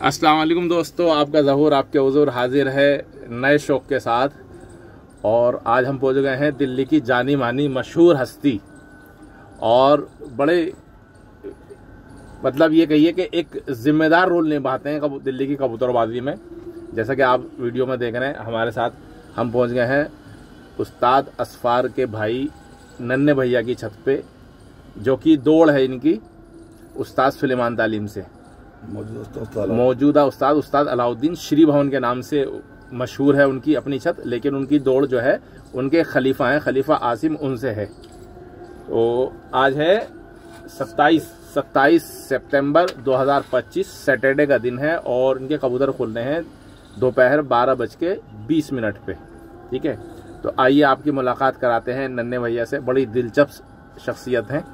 अस्सलाम वालेकुम दोस्तों, आपका ज़हूर आपके हुज़ूर हाजिर है नए शौक़ के साथ। और आज हम पहुंच गए हैं दिल्ली की जानी मानी मशहूर हस्ती और बड़े मतलब ये कहिए कि एक ज़िम्मेदार रोल निभाते हैं दिल्ली की कबूतरबाजी में। जैसा कि आप वीडियो में देख रहे हैं, हमारे साथ हम पहुंच गए हैं उस्ताद असफार के भाई नन्हे भैया की छत पे, जो कि दौड़ है इनकी उस्ताद सुलेमान तालीम से। मौजूदा उस्ताद अलाउद्दीन श्री भवन के नाम से मशहूर है उनकी अपनी छत, लेकिन उनकी दौड़ जो है उनके खलीफा हैं, खलीफा आसिम उनसे है। तो आज है 27 सितंबर 2025 सैटरडे का दिन है और इनके कबूतर खुल रहे हैं दोपहर 12:20 पे। ठीक है, तो आइए आपकी मुलाकात कराते हैं नन्हे भैया से। बड़ी दिलचस्प शख्सियत हैं,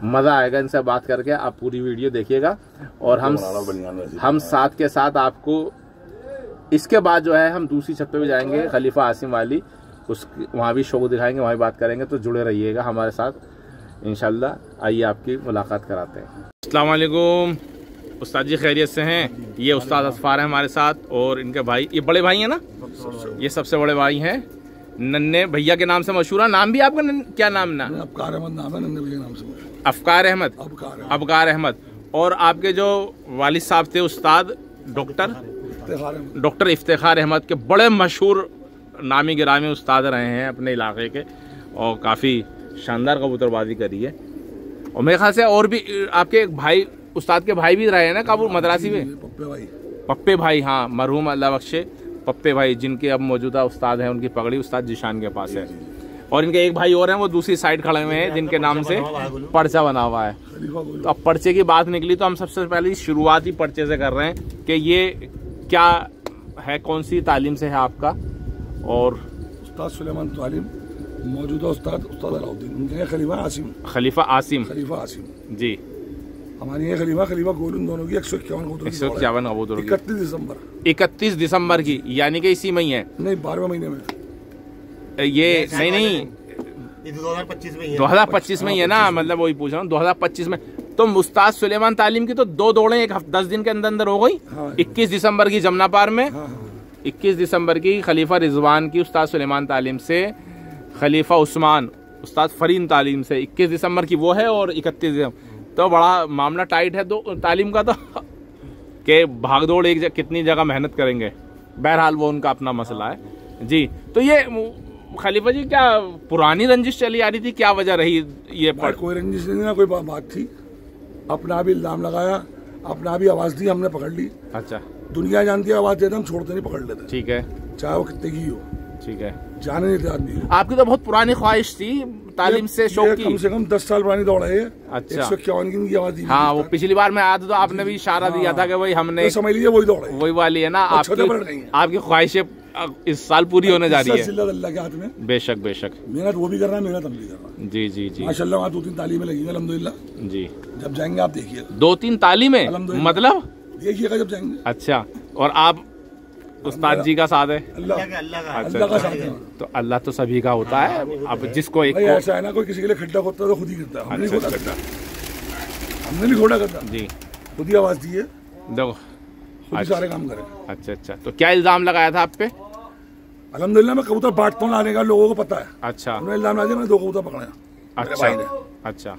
मज़ा आएगा इनसे बात करके। आप पूरी वीडियो देखिएगा और हम साथ के साथ आपको इसके बाद जो है हम दूसरी छत पे भी जाएंगे खलीफा आसिम वाली, वहाँ भी शो दिखाएंगे, वहाँ भी बात करेंगे। तो जुड़े रहिएगा हमारे साथ इंशाल्लाह। आइए आपकी मुलाकात कराते हैं। अस्सलाम वालेकुम उस्ताद जी, खैरियत से हैं? ये उस्ताद असफार है हमारे साथ और इनके भाई, ये बड़े भाई हैं ना, ये सबसे बड़े भाई हैं। नन्हे भैया के नाम से मशहूर है। नाम भी आपका क्या नाम ना? अफकार अहमद नाम है, नन्हे भैया नाम से। अफकार अहमद, अबकार अहमद। और आपके जो वालिद साहब थे उस्ताद डॉक्टर इफ्तिखार अहमद के बड़े मशहूर नामी गिरामी उस्ताद रहे हैं अपने इलाके के और काफ़ी शानदार कबूतरबाजी करी है। और मेरे ख्याल से और भी आपके एक भाई उस्ताद के भाई भी रहे हैं ना काबुल मद्रासी में, पप्पे भाई। हाँ, मरहूम अल्लाह बख्शे पप्पे भाई, जिनके अब मौजूदा उस्ताद हैं, उनकी पगड़ी उस्ताद जिशान के पास है। और इनके एक भाई और हैं, वो दूसरी साइड खड़े हुए हैं, जिनके नाम से पर्चा बना हुआ है। तो अब पर्चे की बात निकली तो हम सबसे पहले शुरुआती पर्चे से कर रहे हैं कि ये क्या है, कौन सी तालीम से है आपका? और उस्ताद सुलेमान तालीम, मौजूदा उस्ताद अलाउद्दीन, उनके खलीफा आसिम जी। हमारी ये खलीफा गोल, उन दोनों की 151 कबूतर 31 दिसंबर की, यानी कि इसी महीने है? नहीं, 12वें महीने में ये नहीं 2025 में ही है ना, मतलब वही पूछ रहा हूँ 2025 में। तो उस्ताद सुलेमान तालीम की तो 2 दौड़ें 10 दिन के अंदर हो गई। हाँ, 21 दिसंबर की जमना पार में। हाँ, 21 दिसंबर की खलीफा रिजवान की उस्ताद सुलेमान तालीम से, खलीफा उस्मान उस्ताद फरीन तालीम से 21 दिसंबर की वो है। और 31 दिसंबर तो बड़ा मामला टाइट है दो तालीम का, तो के भाग दौड़ कितनी जगह मेहनत करेंगे। बहरहाल वो उनका अपना मसला है जी। तो ये खलीफा जी, क्या पुरानी रंजिश चली आ रही थी, क्या वजह रही ये? कोई रंजिश नहीं ना, कोई बात थी। अपना भी इल्जाम लगाया, अपना भी आवाज दी, हमने पकड़ ली। अच्छा, दुनिया जानती है आवाज देते हम छोड़ते नहीं, पकड़ लेते। ठीक है, चाहे वो कितने की हो। ठीक है, जाने नहीं देते आदमी। आपकी तो बहुत पुरानी ख्वाहिश थी तालीम से शौक की। कम से कम 10 साल पुरानी दौड़ है। अच्छा, 151 की आवाज दी। हाँ, वो पिछली बार में आया था तो आपने भी इशारा दिया था कि वही हमने, समझ लीजिए वही दौड़ है, वही वाली है ना। आपकी ख्वाहिशें इस साल पूरी होने जा रही है अल्लाह के हाथ में। बेशक बेशक, मेहनत वो भी कर रहा है, मेहनत हम भी कर रहा है। जी जी जी, माशाल्लाह। वहाँ 2-3 तालीमें लगी है अल्हम्दुलिल्लाह जी। जब जाएंगे आप देखिएगा, 2-3 तालीमें मतलब देखिएगा जब जाएंगे। अच्छा, और आप उस्ताद जी का साथ है? अल्लाह का साथ है। तो अल्लाह तो सभी का होता है। अब जिसको एक ऐसा है ना, कोई किसी के लिए खड्डा खोदता है तो खुद ही करता है। हमने नहीं खोदा खड्डा, हमने नहीं खोदा खड्डा जी, खुद ही आवाज दी है, देखो खुद ही सारे काम करे। अच्छा अच्छा, तो क्या इल्जाम लगाया था आप पे? अल्हम्दुलिल्लाह मैं कबूतर बांटता हूँ, लाने का लोगों को पता है। अच्छा, उन्होंने इल्जाम लगा दिया, मैंने 2 कबूतर पकड़े। अच्छा अच्छा,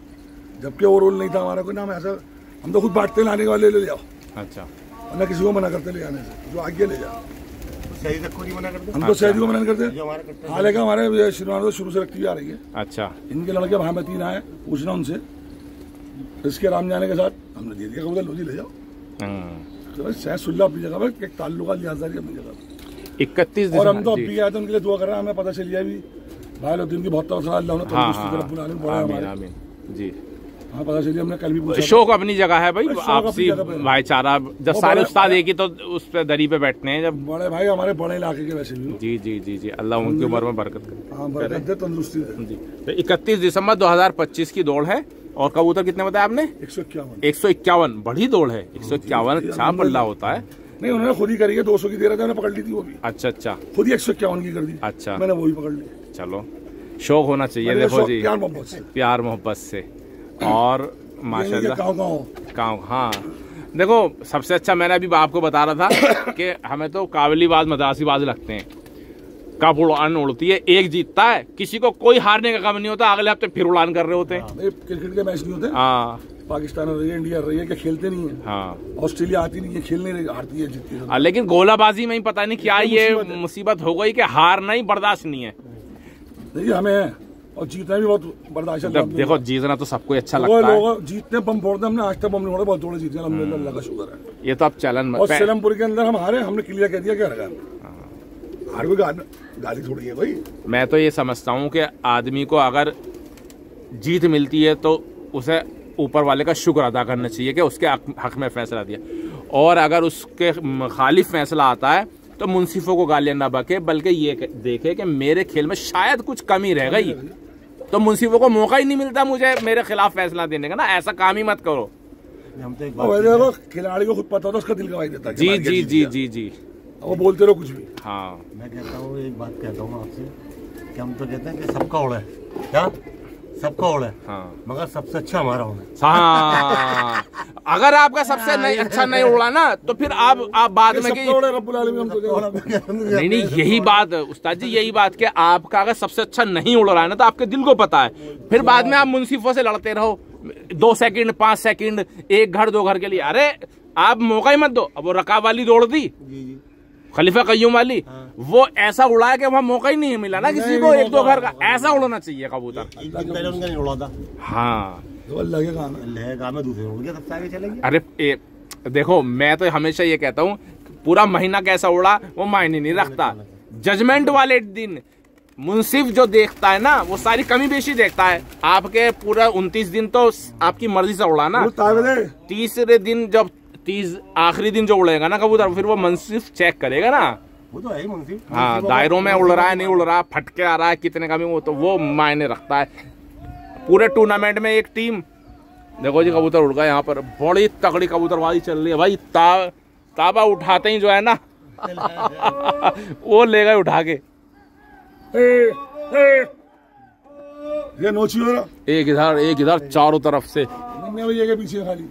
जबकि वो रोल नहीं था हमारा कोई, नाम ऐसा हम तो खुद बांटते हैं, लाने वाले ले जाओ। अच्छा, वरना किसी को मना करते ले जाने से, जो आगे ले जाओ। हम तो शहरी को मना करते। हालांकि हमारे शुरू से रखती आ रही है। अच्छा, इनके लड़के वहाँ में 3 आए, पूछना उनसे, इसके राम जाने के साथ हमने दे दिया कबूतर, लो ले जाओ। तो शायद सुल्ला अपनी जगह पर, एक ताल्लुका लिहाजदारी अपनी जगह पर। 31 और हम तो अभी आए थे उनके लिए दुआ कर रहे हैं। हमें पता चल गया भी भाई लोग की बहुत तवज्जो, अल्लाह ने तंदुरुस्ती जी। हाँ, पता चलिए, हमने कल भी पूछा। शौक अपनी जगह है भाई, आपसी भाईचारा। जब सारे उस्ताद एक ही तो उस पे दरी पे बैठते हैं, जब बड़े भाई हमारे बड़े इलाके के वैसे भी। जी जी जी जी, अल्लाह उनकी उम्र में बरकत करे। हाँ, बरकत दे, तंदुरुस्ती दे जी। तो 31 दिसंबर 2025 की दौड़ है। और कबूतर कितने बताया आपने? 151। बड़ी दौड़ है 151, अच्छा पल्ला होता है। नहीं, उन्होंने खुद ही करी है, 200 की दे रहा था, मैंने पकड़ ली थी वो भी। अच्छा अच्छा, खुद ही 151 की कर दी। अच्छा, मैंने वो भी पकड़ ली। चलो, शौक होना चाहिए, देखो जी, प्यार मोहब्बत से। और माशाल्लाह गाँव हाँ, देखो सबसे अच्छा मैंने अभी आपको बता रहा था कि हमें तो काबलीबाज मद्रासीबाज लगते हैं। कब उड़ान उड़ती है, एक जीतता है, किसी को कोई हारने का गम नहीं होता, अगले हफ्ते फिर उड़ान कर रहे होते हैं। क्रिकेट के मैच नहीं होते। हाँ, पाकिस्तान हो रही है, इंडिया रही है, क्या खेलते नहीं है। हाँ, ऑस्ट्रेलिया आती नहीं है, खेलने हारती है, जीतती है। लेकिन गोलाबाजी में ही पता नहीं क्या ये मुसीबत हो गई कि हारना ही बर्दाश्त नहीं है। देखिए हमें और जीतना भी बहुत बर्दाश्त है। देखो जीतना तो सबको अच्छा लगता है। लोग जीतने बम फोड़ते, हमने आज तक बम नहीं फोड़ा, बहुत थोड़े जीते, अल्लाह का शुक्र है। ये तो अब चलन और सेलमपुर के अंदर हम हारे, हमने क्लियर कह दिया क्या रखा हार भी गाली थोड़ी है भाई। मैं तो ये समझता हूँ कि आदमी को अगर जीत मिलती है तो उसे ऊपर वाले का शुक्र अदा करना चाहिए कि उसके हक में फैसला दिया, और अगर उसके खालिफ फैसला आता है तो मुंसिफों को गालियां ना बके, बल्कि ये देखे कि मेरे खेल में शायद कुछ कमी रह गई, तो मुंसिफों को मौका ही नहीं मिलता मुझे मेरे खिलाफ फैसला देने का ना। ऐसा काम ही मत करो। खिलाड़ी को खुद पता होता, उसका दिल गवाही देता। जी जी जी जी जी, वो बोलते रहो कुछ भी। हाँ, मैं कहता हूँ एक बात कहता हूँ आपसे कि हम तो कहते हैं कि सबका ओढ़ है, क्या सबका ओढ़ है, हाँ, मगर सबसे अच्छा हमारा ओढ़ है। हाँ, अगर आपका सबसे अच्छा नहीं उड़ा ना तो फिर आप बाद में नहीं, यही बात उस्ताद जी, यही बात कि आपका अगर सबसे अच्छा नहीं उड़ रहा है ना तो आपके दिल को पता है, फिर बाद में आप मुंसिफों से लड़ते रहो 2 सेकंड 5 सेकंड, एक घर 2 घर के लिए। अरे आप मौका ही मत दो। अब वो रकाब वाली दौड़ दी, खलीफा कय्यूम वाली, वो ऐसा उड़ाया कि वहाँ मौका ही नहीं मिला ना किसी को 1-2 घर का। ऐसा उड़ना चाहिए कबूतर। पहले उनका नहीं उड़ा था। हाँ, अरे देखो मैं तो हमेशा ये कहता हूँ, पूरा महीना कैसा उड़ा वो मायने नहीं रखता। जजमेंट वाले दिन मुंसिफ जो देखता है ना वो सारी कमी बेशी देखता है। आपके पूरा 29 दिन तो आपकी मर्जी से उड़ा ना, तीसरे दिन जब 30 आखिरी दिन जो उड़ेगा ना कबूतर, फिर वो मुंसिफ चेक करेगा ना, वो तो है मुंसिफ। हाँ, दायरों में उड़ रहा है नहीं उड़ रहा, फटके आ रहा है कितने का भी, वो तो वो मायने रखता है। पूरे टूर्नामेंट में एक टीम देखो जी कबूतर उड़ गया, यहाँ पर बड़ी तगड़ी कबूतरबाजी चल रही है भाई। ताबा उठाते ही जो है ना वो ले गए उठा के। ये नोची हो रहा, एक इधर चारों तरफ से भैया के पीछे खाली।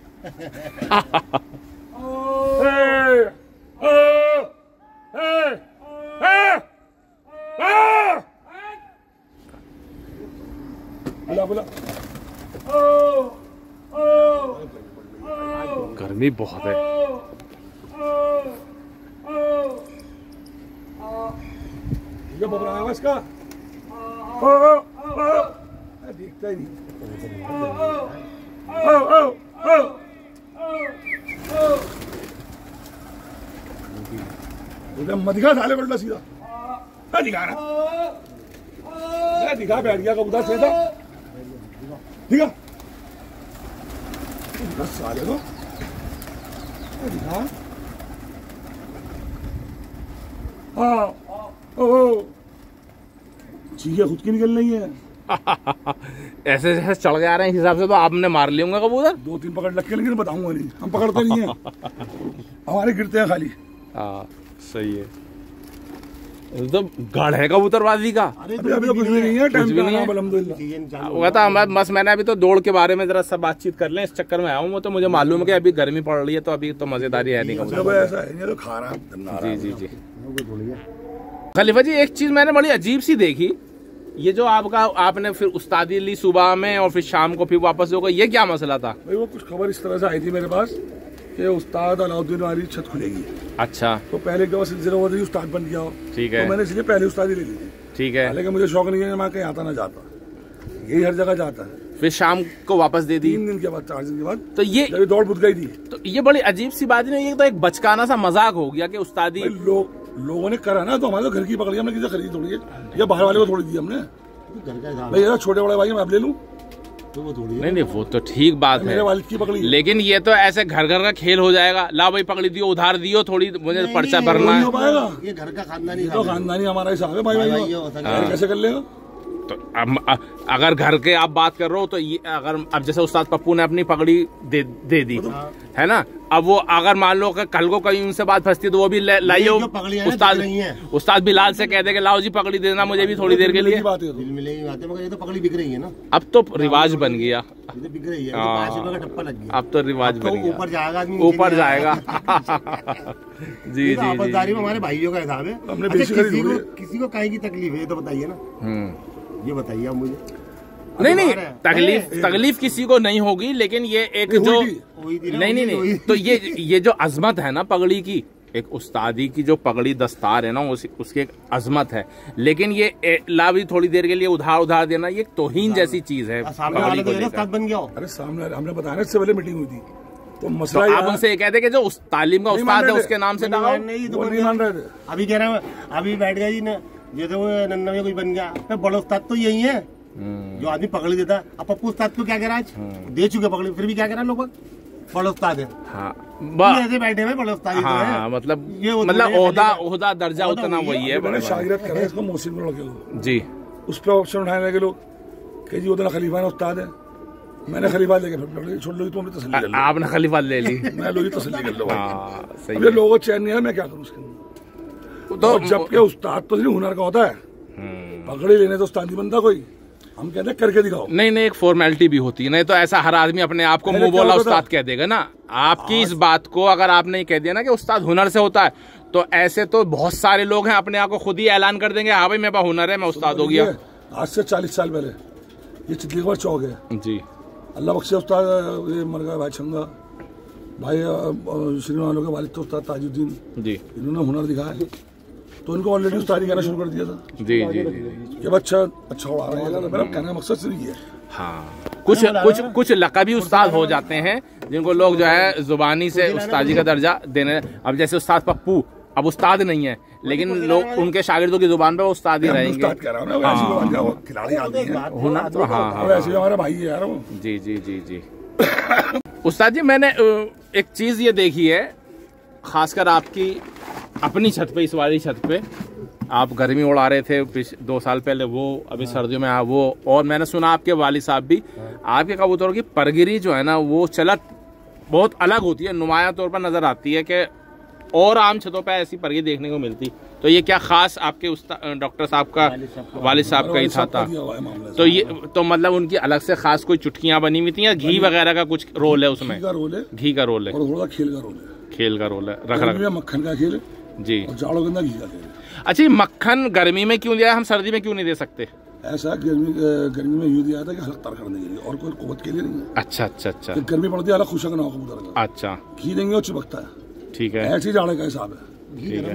बोला गर्मी बहुत है। ये बबरा है इसका, दिखता ही नहीं। मत दिखा, साले उल्टा सीधा दिखा रहा, दिखा बैठ गया कबूतर सीधा, दिखा साले को दिखा। हाँ, चीखें खुद की निकल रही है। ऐसे जैसे चढ़ जा रहे हैं हिसाब से तो आपने मार लिए होंगे कबूतर। 2-3 पकड़ लग के, लेकिन बताऊंगा नहीं, हम पकड़ते नहीं है, हमारे गिरते हैं खाली। हाँ सही है, तो गढ़ है कबूतरबाजी का। अभी तो कुछ भी नहीं है, टाइम पे है अल्हम्दुलिल्लाह। वो था बस मैंने अभी तो दौड़ के बारे में जरा सा बातचीत कर लें, इस चक्कर में आया हूँ। वो तो मुझे मालूम है कि अभी गर्मी पड़ रही है तो अभी तो मजेदारी है नहीं कबूतर। ऐसा है तो खा रहा। जी जी जी खलीफा जी, एक चीज मैंने बड़ी अजीब सी देखी, ये जो आपने फिर उस्तादी ली सुबह में और फिर शाम को फिर वापस हो गए, ये क्या मसला था भाई? वो कुछ खबर इस तरह से आई थी मेरे पास कि उस्ताद अलाउद्दीन वाली छत खुलेगी। अच्छा, तो पहले क्या सिलसिला हुआ था उस्ताद बन गया हो, ठीक है, तो मैंने इसलिए पहले उस्तादी ले ली थी। ठीक है, लेकिन मुझे शौक नहीं है, मैं कहीं आता ना जाता, यही हर जगह जाता है। फिर शाम को वापस दे दी 3 दिन के बाद, 4 दिन के बाद। तो ये दौड़ बुझ गई थी। तो ये बड़ी अजीब सी बात नहीं, ये तो एक बचकाना सा मजाक हो गया कि उस्तादी लोगों ने करा ना, तो हमारे तो घर की पकड़ी, हमने किसी खरीदी थोड़ी है, या बाहर वाले को थोड़ी दी हमने। भाई छोटे बड़े भाई मैं अब ले लूं तो वो थोड़ी। नहीं वो तो ठीक बात है, मेरे वालिद की पकड़ी, लेकिन ये तो ऐसे घर घर का खेल हो जाएगा। ला भाई पकड़ी दियो, उधार दियो, थोड़ी मुझे पर्चा भरना है। हो पाएगा, ये घर का खानदानी, तो खानदानी हमारा हिसाब है भाई, कैसे कर लेगा? तो अगर घर के आप बात कर रहे हो तो ये अगर अब जैसे उस्ताद पप्पू ने अपनी पगड़ी दे दी है ना, अब वो अगर मान लो कि कल को कहीं उनसे बात फंसती तो वो भी लाइयो उस्ताद बिलाल से कह दे कि लाओ जी पगड़ी देना मुझे भी थोड़ी देर के लिए। ये तो पगड़ी बिक रही है ना, अब तो रिवाज बन गया, बिक रही है, 5 रुपए का ठप्पा लग गया, अब तो रिवाज बन गया, ऊपर जाएगा, ऊपर जाएगा। जी जी आपसदारी में हमारे भाइयों का हिसाब है। किसी को कहीं की तकलीफ है तो बताइए ना, ये बताइए आप मुझे। नहीं तकलीफ किसी को नहीं होगी, लेकिन ये एक जो नहीं तो ये जो अजमत है ना पगड़ी की, एक उस्तादी की जो पगड़ी दस्तार है ना उसकी एक अजमत है, लेकिन ये लाभी थोड़ी देर के लिए उधार देना ये तौहीन जैसी चीज है। पगड़ी को लेकर बन गया। अरे सामने हमने बताया इससे पहले मीटिंग हुई थी तो मसला आप उनसे ये कहते कि जो उस तालीम का उस्ताद है उसके नाम से डालो, नहीं मान रहे थे। अभी कह रहे हैं, अभी बैठ गया जी ने, जैसे वो नन्ना में कुछ बन गया, बड़ा उस्ताद तो यही है जो आदमी पगड़ी देता है। अब पप्पू उस्ताद को क्या कह रहा है, दे चुके पगड़ी, फिर भी क्या कह रहा है लोग बड़ा उस्ताद है। ऐसे बैठे हुए बड़ा उस्ताद है, मतलब ओहदा दर्जा उतना वही है। शागिरत कर रहे हैं इसको मोहसिन को लगे जी, उस पर ऑप्शन उठाने लगे लोग कि जी उतना खलीफा है उस्ताद है, मैंने खलीफा लेके फिर छोड़ लो, तुमने तसल्ली कर लो, आपने खलीफा ले ली, मैं लोग तसल्ली कर लो। सही है, लोगों को चैन नहीं है, मैं क्या करूँ उसके। तो जबकि उस्ताद तो सिर्फ हुनर का होता है, पगड़ी लेने तो उस्ताद नहीं बनता कोई, हम कहते हैं करके दिखाओ। नहीं एक फॉर्मेलिटी भी होती है, नहीं तो ऐसा हर आदमी अपने आप को मुंह बोला उस्ताद कह देगा ना। आपकी इस बात को अगर आपने कह दिया ना कि उस्ताद हुनर से होता है, तो ऐसे तो बहुत सारे लोग हैं अपने आप को खुद ही ऐलान कर देंगे, हाँ भाई मेरे पास हुनर है, मैं उस्ताद हो गया। आज से 40 साल पहले ये चितलीगढ़ चौक है जी, अल्लाह बख्शे उस्ताद ये मर गए भाई छंगा भाई श्रीमान के वालिद तो उस्ताद ताजुद्दीन जी, इन्होंने हुनर दिखाया तो उनको ऑलरेडी उस्तादी कहना शुरू कर दिया था। जी जी जी ये बच्चा अच्छा उड़ा रहा है, मेरा कहने का मकसद सिर्फ ये है। हाँ, कुछ लक़बी उस्ताद हो जाते हैं जिनको लोग जो है जुबानी से उस्तादी का दर्जा देने। अब जैसे उस्ताद पप्पू अब उस्ताद नहीं है, लेकिन लोग उनके शागिर्दों की जुबान पे उस्ताद ही रहेंगे। होना तो हाँ वैसे हमारा भाई है यार वो। जी जी जी जी उस्ताद जी, मैंने एक चीज ये देखी है, खासकर आपकी अपनी छत पे, इस वाली छत पे आप गर्मी उड़ा रहे थे 2 साल पहले, वो अभी सर्दियों में वो, और मैंने सुना आपके वालिद साहब भी, आपके कबूतरों की परगिरी जो है ना वो चलत बहुत अलग होती है, नुमाया तौर पर नजर आती है कि और आम छतों पे ऐसी परगिरी देखने को मिलती। तो ये क्या खास आपके डॉक्टर साहब का वालिद साहब का ही था? तो ये तो मतलब उनकी अलग से खास कोई चुटकियां बनी हुई थी या घी वगैरह का कुछ रोल है उसमें? घी का रोल है, खेल का रोल है, रख मक्खन का खेल जी, जाड़ों के अंदर घी का खेल। अच्छा, मक्खन गर्मी में क्यों दिया, हम सर्दी में क्यों नहीं दे सकते? ऐसा गर्मी में यूं दिया था कि हल्क तर करने के लिए, और कोई कुव्वत के लिए नहीं है। अच्छा गर्मी पड़ती है, हल्क खुशक ना हो कबूतर का। अच्छा, घी देंगे और चिपकता है, ठीक है, ऐसे जाड़े का हिसाब है। ठीक है।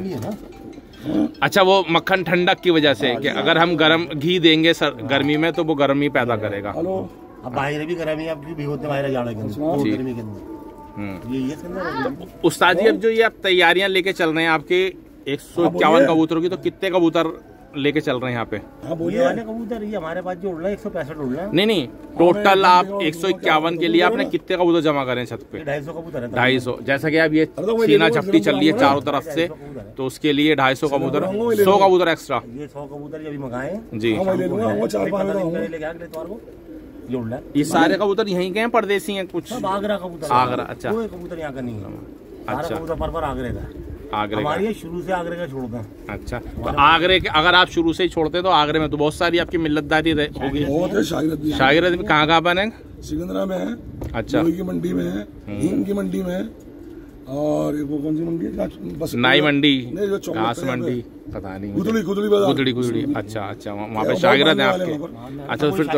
अच्छा, वो मक्खन ठंडक की वजह से कि अगर हम गर्म घी देंगे गर्मी में तो वो गर्मी पैदा करेगा। अब बाहर भी गर्मी अब भी होते बाहर जाड़े के अंदर, गर्मी के अंदर उस्ताद जी, अब जो ये आप तैयारियां लेके चल रहे हैं आपके 151 कबूतरों की, तो कितने कबूतर लेके चल रहे हैं यहाँ पे? ये वाले कबूतर ये हमारे पास जो उड़ रहा है 165 उड़ रहा है। नहीं टोटल आप 151 के लिए आपने कितने कबूतर जमा करें छत पे? 250 कबूतर है। 250, जैसा कि अब ये छीना झपटी चल रही है चारों तरफ से, तो उसके लिए 250 कबूतर, 100 कबूतर एक्स्ट्रा। ये 100 कबूतर अभी मंगाए जी। ये सारे कबूतर यहीं के हैं, परदेसी हैं कुछ? आगरा कबूतर। आगरा, अच्छा, कोई कबूतर यहाँ का नहीं है। अच्छा, कबूतर पर आगरे का, आगरे का। हमारी शुरू से आगरे का छोड़ते हैं। अच्छा, तो आगरे के अगर आप शुरू से ही छोड़ते तो आगरे में तो बहुत सारी आपकी मिल्लतदारी होगी। शागिर्द में कहाँ बने? सिकंदरा में है, अच्छा, की मंडी में है, हींग की मंडी में है, और वो कौन सी मंडी है? बस नाई मंडी, घास मंडी, पता नहीं, गुदड़ी। अच्छा, वहाँ पे शागिर्द है आपके? अच्छा, फिर तो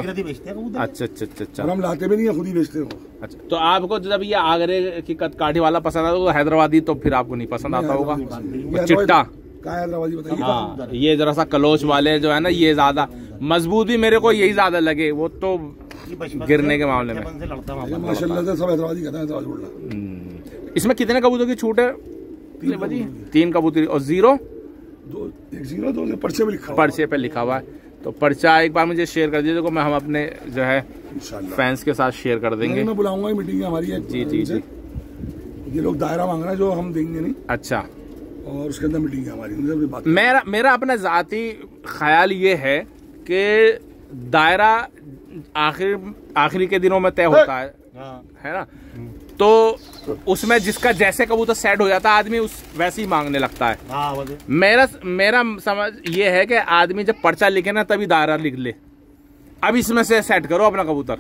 अच्छा, हम लाते भी नहीं है, खुद ही बेचते हो। अच्छा, तो आपको जब ये आगरे की कटकाठी वाला पसंद आता तो हैदराबादी तो फिर आपको नहीं पसंद आता होगा? चिट्टा हैदराबादी बताइए। हाँ, ये जरा सा कलोच वाले जो है ना, ये ज्यादा मजबूत भी मेरे को यही ज्यादा लगे, वो तो गिरने के मामले में माशाल्लाह से सब हैदराबादी कहते हैं। इसमें कितने कबूतर की छूट है? 3 कबूतर और 0 पर्चे पे लिखा हुआ है। तो पर्चा एक बार मुझे शेयर कर दीजिए, मैं हम अपने जो है फैंस के साथ शेयर कर देंगे। मैं बुलाऊंगा, मीटिंग हमारी है। जी। ये लोग दायरा मांग रहे हैं जो हम देंगे नहीं। अच्छा, और उसके अंदर मीटिंग है हमारी। मेरा अपना जाती ख्याल ये है कि दायरा आखिरी के दिनों में तय होता है, है ना? तो उसमें जिसका जैसे कबूतर सेट हो जाता है आदमी उस वैसे ही मांगने लगता है। मेरा समझ ये है कि आदमी जब पर्चा लिखे ना तभी दायरा लिख ले। अब इसमें से सेट करो अपना कबूतर।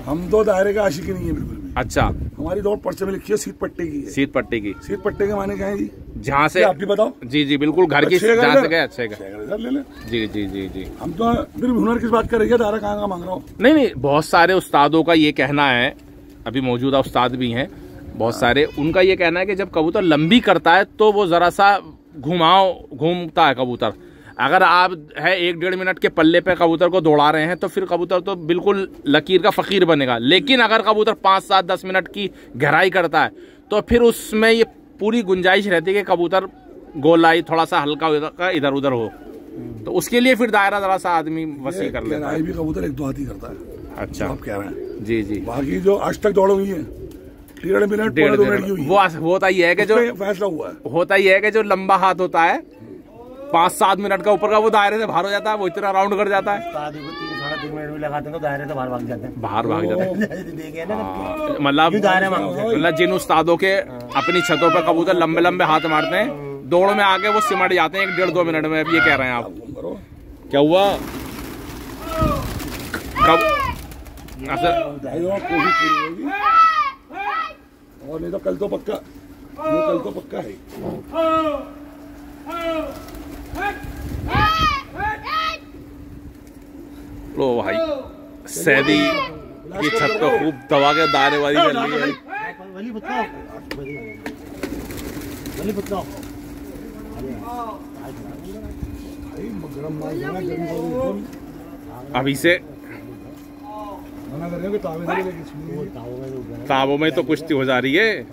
हम तो दायरे का आशिक नहीं है बिल्कुल भी। अच्छा, हमारी दौड़ पर्चे में लिखी है सीट पट्टे की है। सीट पट्टे की। सीट पट्टे के माने क्या है जी? जहाँ से आप भी बताओ। जी जी बिल्कुल, घर की जहाँ से गए अच्छे का ले ले। जी जी जी जी। हम तो फिर हुनर किस बात कर रही है, दायरा कहाँ का मांग रहा हूँ? नहीं, बहुत सारे उस्तादों का ये कहना है, अभी मौजूदा उस्ताद भी हैं बहुत सारे, उनका ये कहना है कि जब कबूतर लंबी करता है तो वो जरा सा घूमता है कबूतर। अगर आप है 1-1.5 मिनट के पल्ले पे कबूतर को दौड़ा रहे हैं तो फिर कबूतर तो बिल्कुल लकीर का फकीर बनेगा। लेकिन अगर कबूतर 5-7-10 मिनट की गहराई करता है तो फिर उसमें ये पूरी गुंजाइश रहती है कि कबूतर गोलाई थोड़ा सा हल्का इधर उधर हो, तो उसके लिए फिर दायरा जरा सा आदमी वसी कर लेता है। भी कबूतर 1-2 हाथ ही करता है। अच्छा, आप कह रहे हैं। जी जी। बाकी जो आज तक दौड़ हुई है 1.5 मिनट 2 मिनट की हुई, वो होता ही है कि जो फैसला हुआ है, होता ही है कि जो लंबा हाथ होता है 5-7 मिनट का ऊपर का वो दायरे से बाहर हो जाता है, वो इतना राउंड कर जाता है। 3-3.5 मिनट भी लगाते हैं तो दायरे से बाहर भाग जाते हैं। बाहर भाग जाते हैं ना, मतलब जिन उस्तादों के अपनी छतों पर कबूतर लंबे लंबे हाथ मारते हैं, दौड़ में आके वो सिमट जाते हैं 1-1.5-2 मिनट में। अब ये कह रहे हैं आप, क्या हुआ कब? कोशिश पूरी होगी और नहीं तो कल तो पक्का, कल तो पक्का है। लो भाई, सैदी की छत पे खूब दबा के दायरे वाली कर ली है। अभी से तावों में तो कुश्ती हो जा रही है।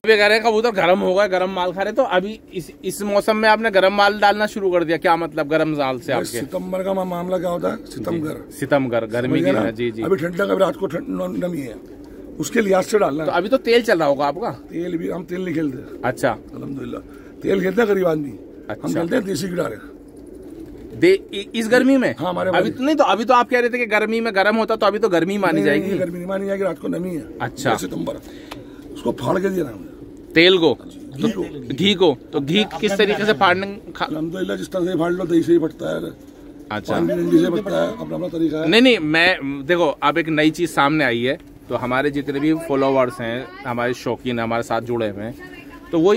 कह रहे हैं कबूतर गर्म हो गए, गर्म माल खा रहे, तो अभी इस मौसम में आपने गर्म माल डालना शुरू कर दिया, क्या मतलब गर्म माल से आपके? सितंबर का मामला क्या होता है? सितंबर गर्मी की है। जी जी। अभी ठंडा का रात को नमी है, उसके लिहाज से डालना। तो अभी तो तेल चल रहा होगा आपका? तेल भी हम तेल नहीं खेलते। अच्छा, अल्हम्दुलिल्लाह तेल खेलते हैं गरीब आदमी। अच्छा। हम खेलते हैं देसी गिटार इस गर्मी में? हाँ, हमारे अभी तो नहीं, तो अभी तो आप कह रहे थे कि गर्मी में गर्म होता, तो अभी तो गर्मी मानी जाएगी। गर्मी नहीं मानी जाएगी, रात को नमी है। अच्छा, सितंबर उसको फाड़ के दिया तेल को, घी को। तो घी किस तरीके से फाड़ने? अल्हम्दुलिल्लाह जिस तरह से फाड़ लो दही से ही फटता है। अच्छा, फटता है, अपना तरीका है। नहीं, मैं देखो अब एक नई चीज सामने आई है, तो हमारे जितने भी फॉलोवर्स हैं, हमारे शौकीन हमारे साथ जुड़े हुए हैं, तो वो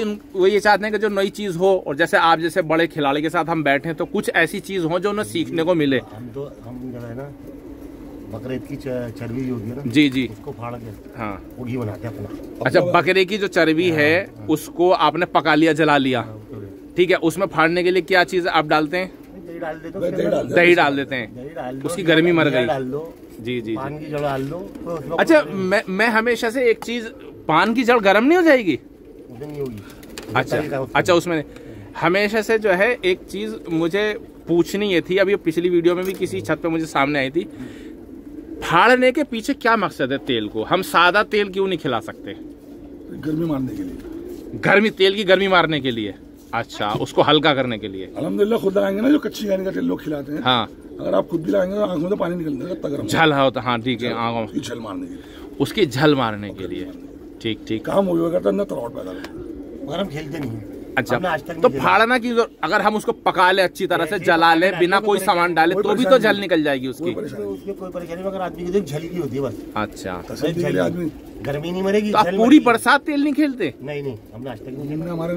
ये चाहते हैं कि जो नई चीज हो, और जैसे आप जैसे बड़े खिलाड़ी के साथ हम बैठे हैं तो कुछ ऐसी चीज हो जो उन्हें सीखने को मिले। हम जो है ना बकरे की चर्बी जो होती है ना, जी जी, उसको फाड़ के हाँ वो घी बनाते हैं अपना। अच्छा, बकरे की जो चर्बी है उसको आपने पका लिया, जला लिया, ठीक है, उसमें फाड़ने के लिए क्या चीज आप डालते हैं? दही डाल देते हैं, उसकी गर्मी मर गई। जी जी, पान की जड़ डाल लो। अच्छा, मैं हमेशा से एक चीज, पान की जड़ गर्म नहीं हो जाएगी? नहीं होगी। अच्छा, उसमें हमेशा से जो है एक चीज मुझे पूछनी ये थी, अभी पिछली वीडियो में भी किसी छत पे मुझे सामने आई थी, फाड़ने के पीछे क्या मकसद है तेल को? हम सादा तेल क्यों नहीं खिला सकते? गर्मी मारने के लिए। तेल की गर्मी मारने के लिए। अच्छा, उसको हल्का करने के लिए। अल्हम्दुलिल्लाह खुद लगाएंगे ना, जो कच्ची गानी का तेल लोग खिलाते हैं। हाँ, अगर आप खुद भी लगाएंगे तो आंखों में पानी निकलता है, झल होता। हाँ ठीक है, आंखों की झल मारने के लिए, उसकी झल मारने के लिए। ठीक ठीक, काम हो करता है ना, तरावट पैदा मगर हम खेलते नहीं। अच्छा, तो फाड़ना की अगर हम उसको पका ले, अच्छी तरह से जला ले, बिना कोई सामान डाले, तो भी तो झल निकल जाएगी उसकी। उसकी कोई परेशानी मगर आदमी की झल की होती है बस। अच्छा, आदमी गर्मी नहीं मरेगी। तो आप पूरी बरसात तेल नहीं खेलते? नहीं, हमने आज तक नहीं। हमारे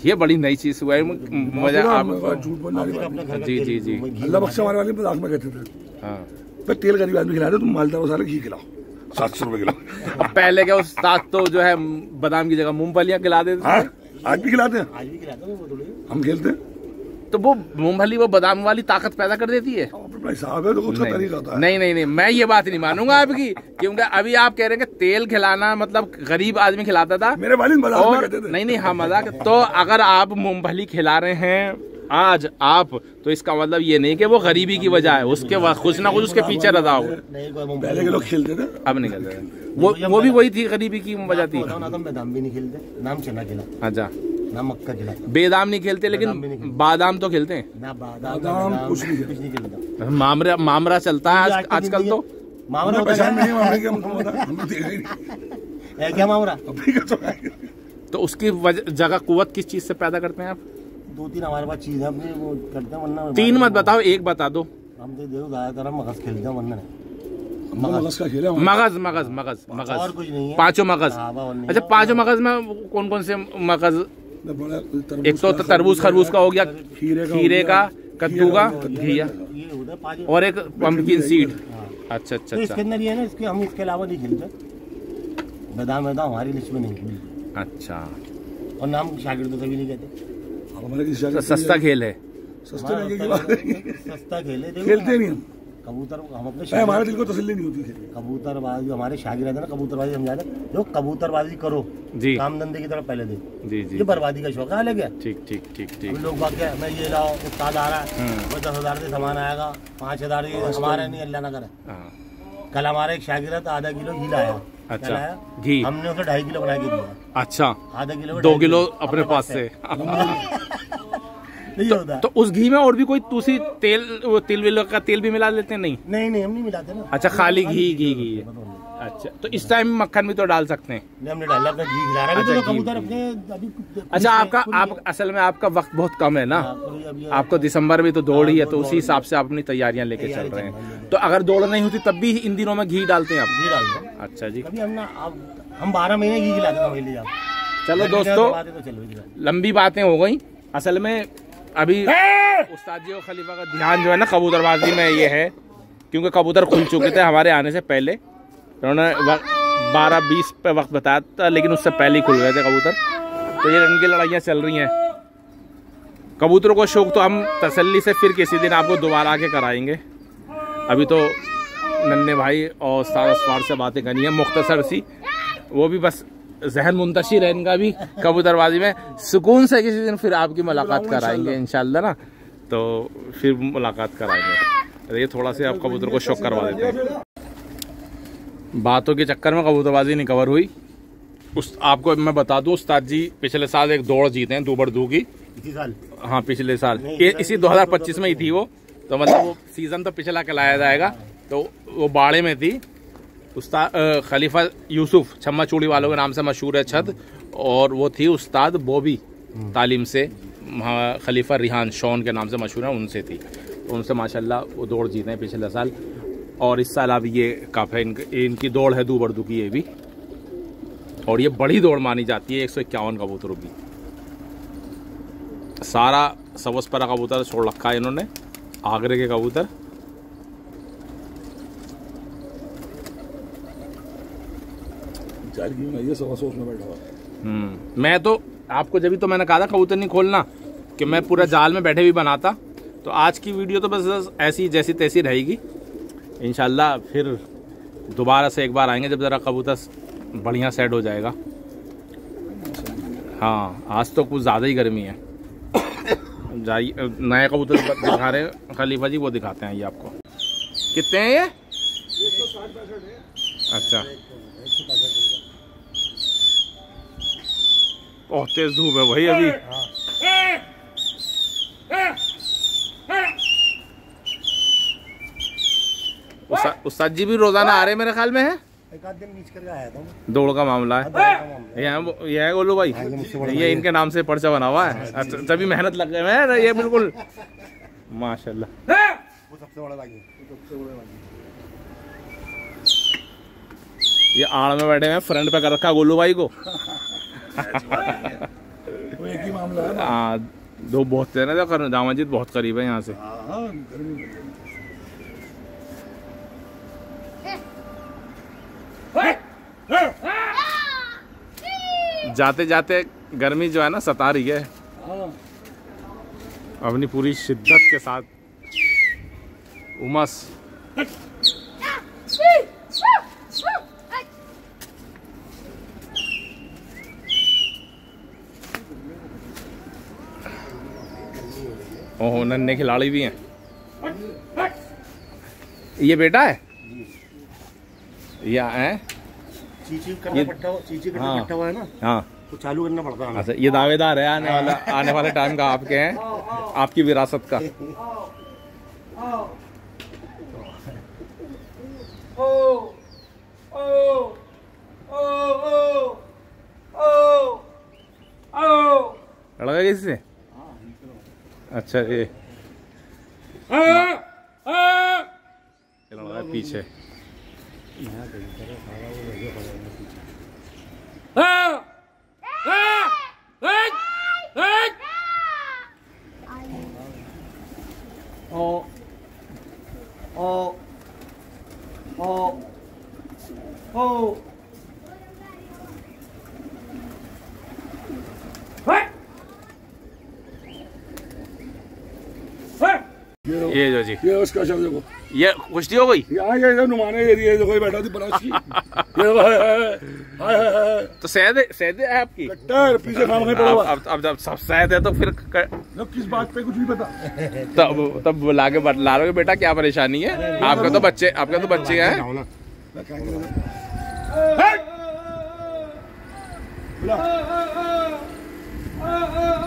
ये बड़ी नई चीज हुआ है, मजा। आप झूठ बोलना। जी जी जी, अल्लाह बख्शे हमारे वाले मजाक में कहते थे, हाँ तेल गरीब आदमी खिलाते, तुम मालदार सारे घी खिलाओ 700 रुपए किलो। पहले क्या उस्ताद तो जो है बादाम की जगह मूंगफलियां खिला देते थे। आज भी खिलाते हैं, आज भी खिलाते हैं। हम खेलते हैं तो वो मूंगफली वो बादाम वाली ताकत पैदा कर देती है। साहब है तो उसका तरीका होता है। नहीं, मैं ये बात नहीं मानूंगा आपकी, क्योंकि अभी आप कह रहे हैं कि तेल खिलाना मतलब गरीब आदमी खिलाता था। मेरे वालिद मजाक में कहते थे। नहीं, हाँ मजाक। तो अगर आप मूंगफली खिला रहे हैं आज आप, तो इसका मतलब ये नहीं कि वो गरीबी की वजह है, उसके कुछ ना कुछ उसके पीछे रहा हो। पहले के लोग खेलते थे, अब नहीं खेलते। वो भी वही थी, गरीबी की वजह थी। नाम भी नहीं खेलते, नाम चना खिला। अच्छा, ना मक्का खिलाते। बेदाम नहीं खेलते, लेकिन बादाम तो खेलते हैं ना बादाम कुछ नहीं खेलता। मामरा चलता है आजकल तो। मामरा क्या मामरा? तो उसकी जगह कुव्वत किस चीज से पैदा करते हैं आप? 2-3 हमारे पास चीज है, अपने वो करते हैं, वरना 3 मत बताओ, 1 बता दो। हम तो देखो ज्यादातर हम मगज खेलते हैं, वरना मगज का खेल है। मगज और कुछ नहीं है। 5 मगज। अच्छा, 5 मगज में कौन कौन से मगज? एक तो तरबूज खरबूज का हो गया, खीरे का, कद्दू का, घिया, और एक पम्पकिन सीड। अच्छा अच्छा, इसके अंदर ये है ना, इसके हम इसके अलावा नहीं खेलते। बादाम हमारी लिस्ट में नहीं खेलते। अच्छा, और नाम शागिर्द तो कभी नहीं कहते। तो सस्ता खेल है। सस्ता खेल है, खेलते नहीं हम। कबूतर हम अपने हमारे दिल को तसल्ली नहीं होती। कबूतरबाजी हमारे शागिर्द है ना, कबूतरबाजी हम जाने जो कबूतरबाजी करो जी, काम धंधे की तरफ पहले दे जी जी, ये बर्बादी का शौक है अलग है। ठीक ठीक ठीक ठीक। लोग बात क्या, मैं ये लाओ, उस्ताद आ रहा है, वो 10,000 से सामान आएगा, 5,000 हमारे नहीं, अल्लाह ना करे। कल हमारा एक शागिर्द आधा किलो घी लाया। अच्छा, घी हमने उसे 2.5 किलो बना के दिया। अच्छा, आधा किलो 2 किलो अपने पास से। नहीं होता। तो उस घी में और भी कोई दूसरी तेल, वो तिल का तेल भी मिला लेते हैं? नहीं हम नहीं मिलाते ना। अच्छा, खाली घी। अच्छा, तो इस टाइम मक्खन भी तो डाल सकते हैं? नहीं, हमने डाला अपना घी खिला रहा है। कबूतर अपने अभी। अच्छा, आप असल में आपका वक्त बहुत कम है ना, आपको दिसंबर में तो दौड़ ही है, तो उसी हिसाब से आप अपनी तैयारियां लेके चल रहे हैं। तो अगर दौड़ नहीं होती तब भी इन दिनों में घी डालते हैं आप? घी डालते हैं। अच्छा जी, कभी हम 12 महीने घी खिलाते हैं। चलो दोस्तों, लंबी बातें हो गई। असल में अभी उस्ताद जी और खलीफा का ध्यान जो है ना कबूतरबाजी में ये है, क्योंकि कबूतर खुल चुके थे हमारे आने से पहले। उन्होंने 12-20 पे वक्त बताया था, लेकिन उससे पहले ही खुल गए थे कबूतर। तो ये रंग की लड़ाइयाँ चल रही हैं। कबूतरों को शौक तो हम तसल्ली से फिर किसी दिन आपको दोबारा आके कराएंगे। अभी तो नन्हे भाई और उस्ताद असफार से बातें करनी है मुख्तसर सी, वो भी बस जहन मुंतशिर है इनका भी कबूतरबाजी में। सुकून से किसी दिन फिर आपकी मुलाकात कराएंगे इंशाल्लाह ना, तो फिर मुलाकात कराएंगे। ये थोड़ा सा आप कबूतर को शौक करवा देते हैं। बातों के चक्कर में कबूतरबाजी नहीं कवर हुई। आपको मैं बता दूं, उस्ताद जी पिछले साल एक दौड़ जीते हैं दूबड़-दू की। इसी साल? हाँ, पिछले साल, इसी 2025 में ही थी वो। तो मतलब वो सीजन तो पिछला कहलाया जाएगा। तो वो बाड़े में थी। उस्ताद खलीफा यूसुफ छम्मा चूड़ी वालों के नाम से मशहूर है छद, और वो थी उस्ताद बॉबी तालीम से खलीफा रिहान शॉन के नाम से मशहूर है, उनसे थी। तो उनसे माशाल्लाह वो दौड़ जीते हैं पिछले साल। और इस साल अब ये कप है इनकी दौड़ है दूबड़-दू की ये भी, और ये बड़ी दौड़ मानी जाती है। 151 कबूतरों की, सारा सवसपरा कबूतर छोड़ रखा है इन्होंने, आगरे के कबूतर। ये में बैठा हुआ। मैं तो आपको जब भी तो मैंने कहा था कबूतर नहीं खोलना, कि मैं पूरा जाल में बैठे भी बनाता। तो आज की वीडियो तो बस ऐसी जैसी तैसी रहेगी। इंशाल्लाह फिर दोबारा से एक बार आएंगे जब ज़रा कबूतर बढ़िया सेट हो जाएगा। हाँ, आज तो कुछ ज़्यादा ही गर्मी है। जाइए, नए कबूतर दिखा रहे हैं खलीफा जी, वो दिखाते हैं ये आपको। कितने हैं ये? 160-165 है। अच्छा, बहुत तेज धूप है भाई अभी। उस्ताद जी भी रोजाना आ रहे हैं मेरे ख्याल में है? एक आध दिन बीच करके आया था। दौड़ का मामला है ये है गोलू भाई, ये इनके नाम से पर्चा बना हुआ है। तभी मेहनत लग गए हैं ये बिल्कुल माशाल्लाह। वो सबसे बड़ा बागी है। ये आड़ में बैठे हैं, फ्रंट पे कर रखा गोलू भाई को। वो एक ही मामला है। हाँ, दो बहुत है ना, जामा मस्जिद बहुत करीब है यहाँ से। जाते जाते गर्मी जो है ना सता रही है अपनी पूरी शिद्दत के साथ। उमस ओहो, नन्हे खिलाड़ी भी हैं। ये बेटा है या है? चीची करना पट्टा हुआ है ना। हाँ, तो चालू करना पड़ता है। अच्छा, ये दावेदार है आने वाले टाइम का, आपके हैं, आपकी विरासत का। लड़का किसी से? अच्छा, ये लड़का पीछे। ये जो जी, ये उसका शब्द देखो, ये कुश्ती हो गई। यहाँ ये नुमाने एरिया देखो, ये बैठा थी बराची। ये हाय तो सैद है आपकी कट्टर पीछे खाम में पड़ा हुआ। अब जब सब सैद है तो फिर किस बात पे कुछ नहीं पता। तब लाके बतला रहे हो बेटा क्या परेशानी है। आपके तो बच्चे हैं।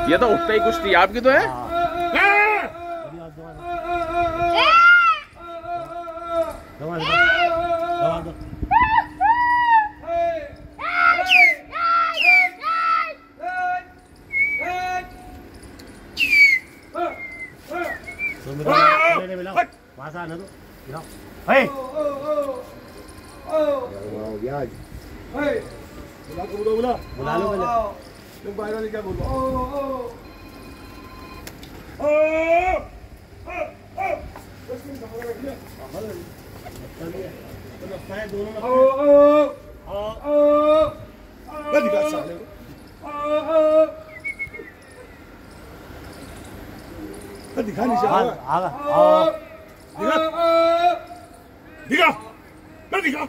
ये तो उठते ही कुश्ती आपकी तो है। बुला लो पहले क्या बोलो। दिखा नहीं दिखा दिखा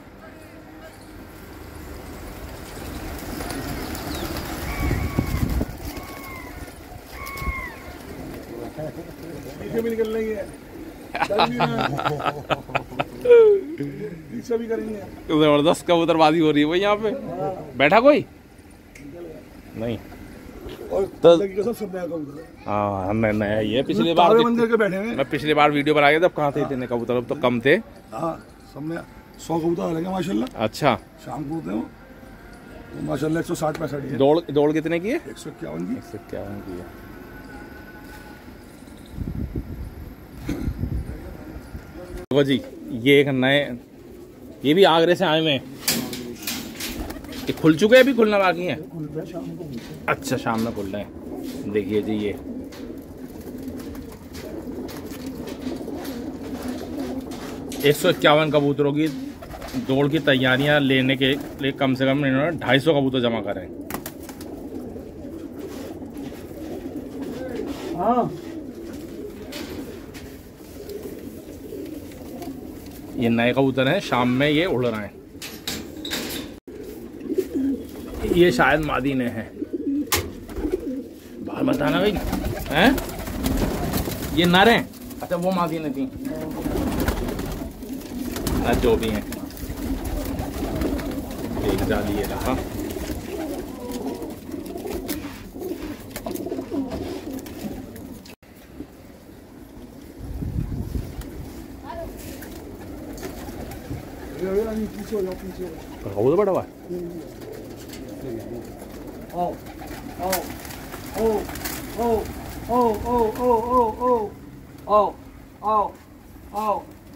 भी निकल रही है। भी करेंगे। जबरदस्त कबूतरबाजी हो रही है भाई यहाँ पे। बैठा कोई नहीं तो सब नया कबूतर। हाँ, नया ये पिछली बार मंदिर के बैठे हैं। मैं पिछली बार वीडियो बना के तब कहाँ थे इतने कबूतर, अब तो कम थे। हाँ, सब नया 100 कबूतर आ गए माशाल्लाह। अच्छा, शाम को होते हो तो माशाल्लाह 160-65 है। दौड़ कितने की है? 151 की। 151 की है। जी, ये एक नए, ये भी आगरे से आए हुए हैं। ये खुल चुके हैं, अभी खुलना बाकी है? अच्छा, शाम में खुल रहे हैं। देखिए जी, ये 151 कबूतरों की दौड़ की तैयारियां लेने के लिए कम से कम इन्होंने 250 कबूतर जमा करे हैं। हाँ, ये नए कबूतर हैं, शाम में ये उड़ रहे हैं। ये शायद मादी ने हैं, बाहर बताना भाई हैं। ये नर हैं। अच्छा, वो मादी ने थी। जो भी हैं, एक जाली ये रहा। कबूतर बड़ा हुआ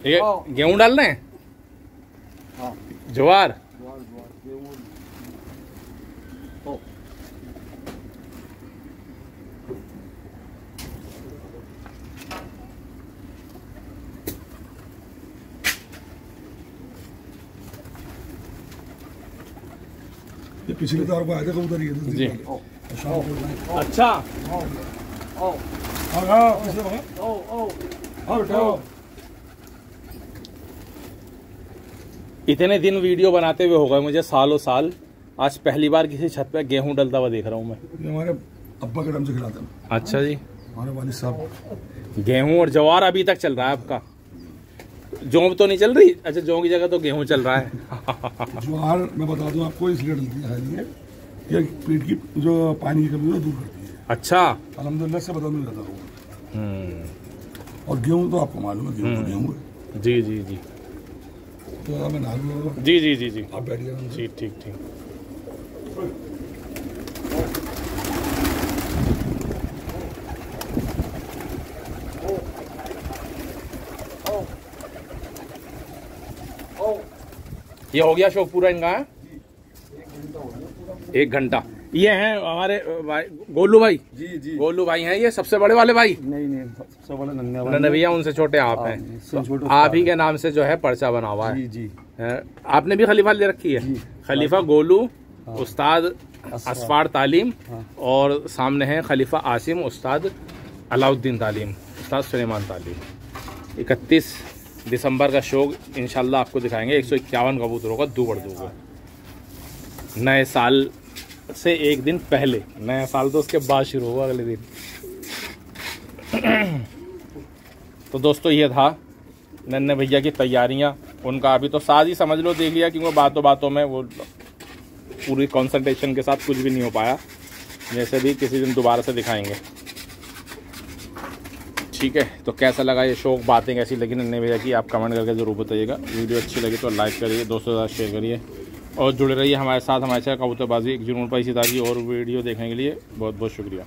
ये गेहूं डाल रहे हैं। ज्वार ये पिछले तार को आए थे कबूतर ये जी। अच्छा, इतने दिन वीडियो बनाते हुए हो गए मुझे सालों साल, आज पहली बार किसी छत पे गेहूं डलता हुआ देख रहा हूँ मैं। ये हमारे अब्बा के नाम से खिलाते हैं। अच्छा जी, हमारे वालिद साहब। गेहूं और ज्वार अभी तक चल रहा है आपका? जौ तो नहीं चल रही? अच्छा, जौ की जगह तो गेहूं चल रहा है। ज्वार मैं बता दूं आपको, इसलिए डलती है ये पेट की जो पानी की कमी है दूर करती है। अच्छा। अल्हम्दुलिल्लाह से बदल में रहता हूँ। और गेहूँ तो आपको मालूम है, गेहूँ तो गेहूँ है। जी जी जी। तो मैं नहा लूँगा। जी जी जी जी, आप बैठिए। जी ठीक ठीक। ये हो गया शो पूरा इनका है? 1 घंटा। ये हैं हमारे भाई गोलू भाई। जी जी। गोलू भाई हैं ये सबसे बड़े वाले भाई? नहीं सबसे बड़ा नन्हे भैया, उनसे छोटे आप हैं। तो आप ही के नाम से जो है पर्चा बना हुआ है। जी। आपने भी खलीफा ले रखी है? खलीफा गोलू, उस्ताद असफार तालीम, और सामने है खलीफा आसिम, उस्ताद अलाउद्दीन तालीम, उस्ताद सुलेमान तालीम। 31 दिसंबर का शो इंशाल्लाह आपको दिखाएंगे। 151 कबूतरों का दूबड़ दूबड़। नए साल से 1 दिन पहले, नया साल तो उसके बाद शुरू होगा अगले दिन। तो दोस्तों ये था नन्हे भैया की तैयारियां। उनका अभी तो साज ही समझ लो देख लिया, क्योंकि बातों बातों में वो पूरी कंसंट्रेशन के साथ कुछ भी नहीं हो पाया। जैसे भी किसी दिन दोबारा से दिखाएंगे। ठीक है, तो कैसा लगा ये शो, बातें कैसी लगी नन्हे भैया की, आप कमेंट करके ज़रूर बताइएगा। वीडियो अच्छी लगी तो लाइक करिए, दोस्तों के साथ शेयर करिए और जुड़े रहिए हमारे साथ। हमारे साथ कबूतरबाजी एक जुनून पर इसी तरह की और वीडियो देखने के लिए बहुत बहुत शुक्रिया।